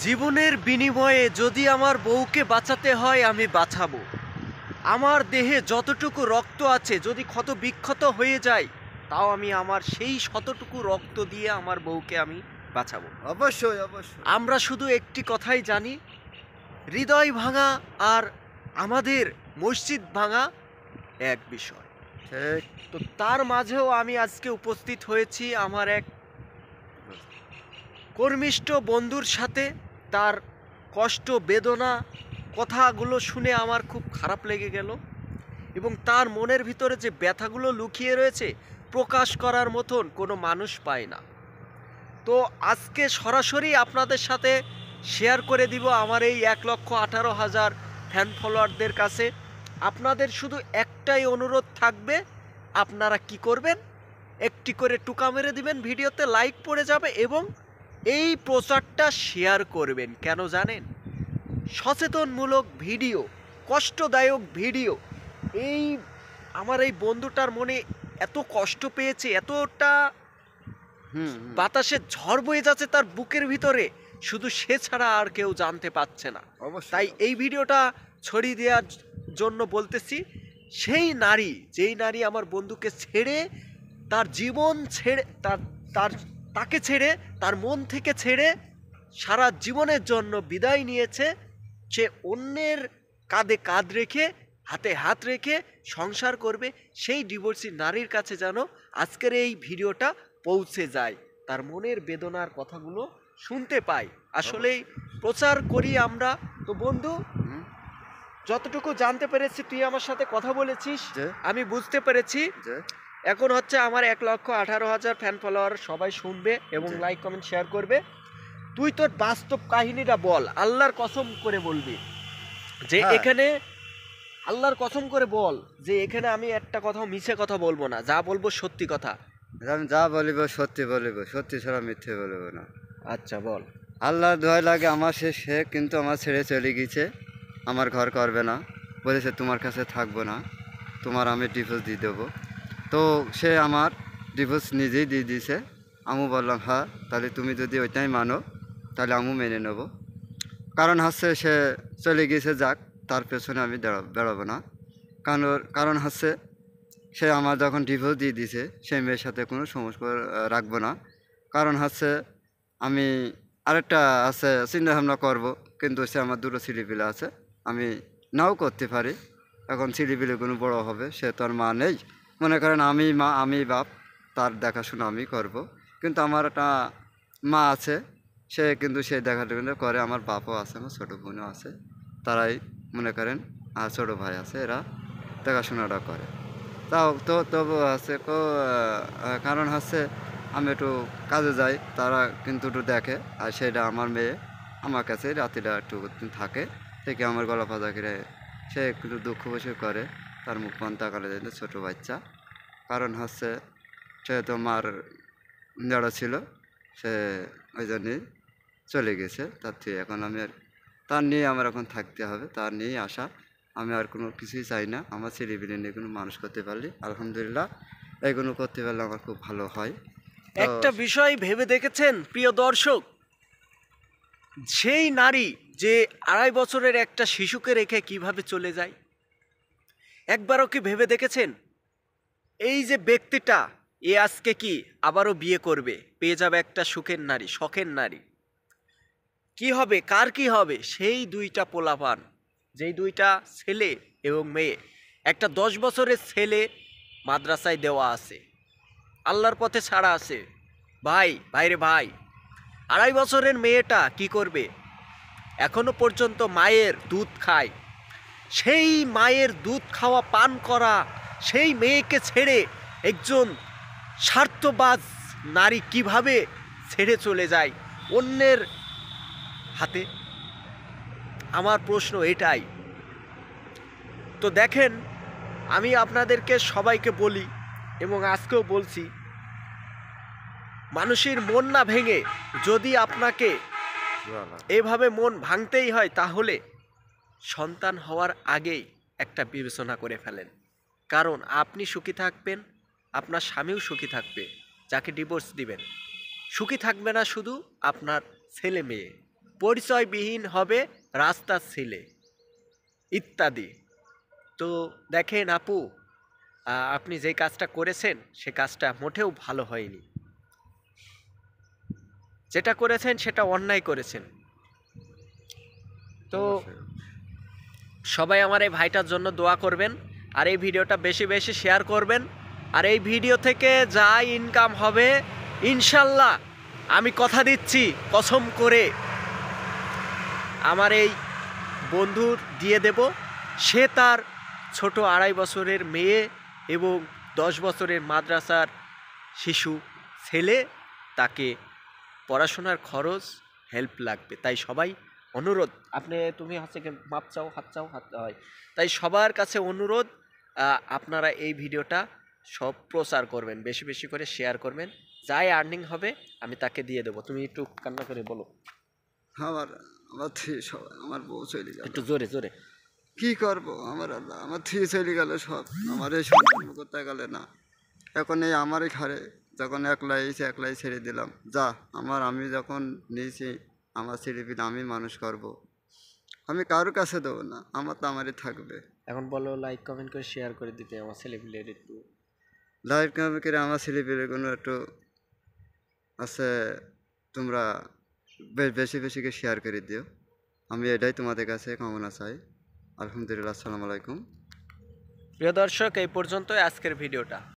জীবনের বিনিময়ে যদি আমার বউকে বাঁচাতে হয় আমি বাঁচাবো। আমার দেহে যতটুকু রক্ত আছে যদি ক্ষত বিক্ষত হয়ে যায়, তাও আমি আমার সেই শতটুকু রক্ত দিয়ে আমার বউকে আমি বাঁচাবো। অবশ্যই অবশ্যই। আমরা শুধু একটি কথাই জানি, হৃদয় ভাঙা আর আমাদের মসজিদ ভাঙা এক বিষয়। ঠিক। তো তার মাঝেও আমি আজকে উপস্থিত হয়েছি আমার এক কর্মিষ্ঠ বন্ধুর সাথে। তার কষ্ট বেদনা কথাগুলো শুনে আমার খুব খারাপ লেগে গেল, এবং তার মনের ভিতরে যে ব্যথাগুলো লুকিয়ে রয়েছে প্রকাশ করার মতন কোনো মানুষ পায় না। তো আজকে সরাসরি আপনাদের সাথে শেয়ার করে দিব আমার এই 1,18,000 ফ্যান ফলোয়ারদের কাছে। আপনাদের শুধু একটাই অনুরোধ থাকবে, আপনারা কি করবেন, একটি করে টুকা মেরে দিবেন, ভিডিওতে লাইক পড়ে যাবে এবং এই প্রচারটা শেয়ার করবেন। কেন জানেন? সচেতনমূলক ভিডিও, কষ্টদায়ক ভিডিও। এই আমার এই বন্ধুটার মনে এত কষ্ট পেয়েছে, এতটা বাতাসে ঝড় বয়ে যাচ্ছে তার বুকের ভিতরে, শুধু সে ছাড়া আর কেউ জানতে পারছে না। অবশ্যই। তাই এই ভিডিওটা ছড়িয়ে দেওয়ার জন্য বলতেছি, সেই নারী, যেই নারী আমার বন্ধুকে ছেড়ে, তার জীবন ছেড়ে, তার তাকে ছেড়ে, তার মন থেকে ছেড়ে সারা জীবনের জন্য বিদায় নিয়েছে, সে অন্যের কাঁধে কাঁধ রেখে, হাতে হাত রেখে সংসার করবে, সেই ডিভোর্সি নারীর কাছে যেন আজকের এই ভিডিওটা পৌঁছে যায়, তার মনের বেদনার কথাগুলো শুনতে পাই। আসলেই প্রচার করি আমরা। তো বন্ধু, যতটুকু জানতে পেরেছি, তুই আমার সাথে কথা বলেছিস, আমি বুঝতে পেরেছি এখন হচ্ছে আমার 1,18,000 ফ্যান ফলোয়ার সবাই শুনবে এবং লাইক কমেন্ট শেয়ার করবে। তুই তোর বাস্তব কাহিনীটা বল, আল্লাহর কসম করে বলবি যে এখানে, আল্লাহর কসম করে বল যে এখানে আমি একটা কথাও মিছে কথা বলবো না, যা বলবো সত্যি কথা। আমি যা বলিব সত্যি বলিব, সত্যি ছাড়া মিথ্যে বলিব না। আচ্ছা বল। আল্লাহ দোহাই লাগে, আমার সে কিন্তু আমার ছেড়ে চলে গিয়েছে, আমার ঘর করবে না, বলেছে তোমার কাছে থাকবো না, তোমার আমি ডিভোর্স দিয়ে দেবো। তো সে আমার ডিভোর্স নিজেই দিয়ে দিয়েছে। আমি বললাম হ্যাঁ, তাহলে তুমি যদি ওইটাই মানো তাহলে আমি মেনে নেব। কারণ হচ্ছে সে চলে গিয়েছে, যাক, তার পেছনে আমি বেরোবো না। কারণ হচ্ছে সে আমার যখন ডিভোর্স দিয়ে দিয়েছে, সেই মেয়ের সাথে কোনো সমস্যা রাখবো না। কারণ হচ্ছে আমি আরেকটা আছে চিন্তাভাবনা করবো, কিন্তু সে আমার দুটো ছেলেপিলে আছে, আমি নাও করতে পারি। এখন ছেলেপিলে কোনো বড় হবে, সে তো আর মা নেই, মনে করেন আমি মা আমি বাপ, তার দেখাশোনা আমি করব। কিন্তু আমার একটা মা আছে, সে কিন্তু সেই দেখাশোনা করে, আমার বাপও আছে, আমার ছোটো বোনও আছে, তারাই মনে করেন, আর ছোটো ভাই আছে, এরা দেখাশোনাটা করে। তাও তো তবু আছে কারণ হচ্ছে আমি একটু কাজে যাই, তারা কিন্তু একটু দেখে, আর সেটা আমার মেয়ে আমার কাছে রাতিটা একটু থাকে, থেকে আমার গলা পাতা করে সে একটু দুঃখ বসে করে, তার মুখ পান তাকালে যেত ছোটো বাচ্চা। কারণ হচ্ছে সে তো মার জড়ো ছিল, সে ওই জন্যই চলে গেছে। তার থেকে এখন আমি আর তার নিয়ে আমার এখন থাকতে হবে, তার নিয়েই আসা। আমি আর কোনো কিছুই চাই না, আমার ছেলেপিলে নিয়ে কোনো মানুষ করতে পারলে আলহামদুলিল্লাহ, এইগুলো করতে পারলে আমার খুব ভালো হয়। একটা বিষয় ভেবে দেখেছেন প্রিয় দর্শক, সেই নারী যে 2.5 বছরের একটা শিশুকে রেখে কিভাবে চলে যায়, একবারও কি ভেবে দেখেছেন? এই যে ব্যক্তিটা, এ আজকে কি আবারও বিয়ে করবে, পেয়ে যাবে একটা সুখের নারী, শখের নারী। কি হবে, কার কি হবে? সেই দুইটা পোলাপান, যেই দুইটা ছেলে এবং মেয়ে, একটা 10 বছরের ছেলে মাদ্রাসায় দেওয়া আছে, আল্লাহর পথে ছাড়া আছে, ভাই ভাইরে ভাই। 2.5 বছরের মেয়েটা কি করবে? এখনো পর্যন্ত মায়ের দুধ খায়। সেই মায়ের দুধ খাওয়া পান করা সেই মেয়েকে ছেড়ে একজন স্বার্থবাজ নারী কিভাবে ছেড়ে চলে যায় অন্যের হাতে? আমার প্রশ্ন এটাই। তো দেখেন, আমি আপনাদেরকে সবাইকে বলি এবং আজকেও বলছি, মানুষের মন না ভেঙে যদি আপনাকে এভাবে মন ভাঙতেই হয়, তাহলে সন্তান হওয়ার আগেই একটা বিবেচনা করে ফেলেন। কারণ আপনি সুখী থাকবেন, আপনার স্বামীও সুখী থাকবে, যাকে ডিভোর্স দিবেন। সুখী থাকবে না শুধু আপনার ছেলে মেয়ে, পরিচয়বিহীন হবে রাস্তার ছেলে ইত্যাদি। তো দেখেন আপু, আপনি যে কাজটা করেছেন সে কাজটা মোটেও ভালো হয়নি। যেটা করেছেন সেটা অন্যায় করেছেন। তো সবাই আমার এই ভাইটার জন্য দোয়া করবেন, আর এই ভিডিওটা বেশি বেশি শেয়ার করবেন। আর এই ভিডিও থেকে যা ইনকাম হবে ইনশাল্লাহ আমি কথা দিচ্ছি কসম করে আমার এই বন্ধুর দিয়ে দেব। সে তার ছোট 2.5 বছরের মেয়ে এবং 10 বছরের মাদ্রাসার শিশু ছেলে, তাকে পড়াশোনার খরচ হেল্প লাগবে। তাই সবাই অনুরোধ, তুমি হচ্ছে কি মাপ চাও হাত চাও হাত হয়, তাই সবার কাছে অনুরোধ, আপনারা এই ভিডিওটা সব প্রচার করবেন, বেশি বেশি করে শেয়ার করবেন। যাই আর্নিং হবে আমি তাকে দিয়ে দেবো। তুমি একটু কান্না করে বলো। আমার আমার আমার বউ চলে গেল, একটু জোরে জোরে। কি করবো আমার আল্লাহ, আমার চলে গেল সব। আমার এই সম্পূর্ণ করতে গেলে না, এখন এই আমারই ঘরে যখন একলাই ছেড়ে দিলাম। আমি যখন নিয়েছি আমার ছেলেপিলে আমি মানুষ করব, আমি কারোর কাছে দেবো না, আমার তো আমারই থাকবে। এখন বলো লাইক কমেন্ট করে শেয়ার করে দিতে আমার ছেলেপিলের একটু। লাইক কমেন্ট করে আমার ছেলেপিলের কোনো একটু আছে, তোমরা বেশি বেশি করে শেয়ার করে দিও। আমি এটাই তোমাদের কাছে কামনা চাই। আলহামদুলিল্লাহ, আসসালামু আলাইকুম। প্রিয় দর্শক, এই পর্যন্তই আজকের ভিডিওটা।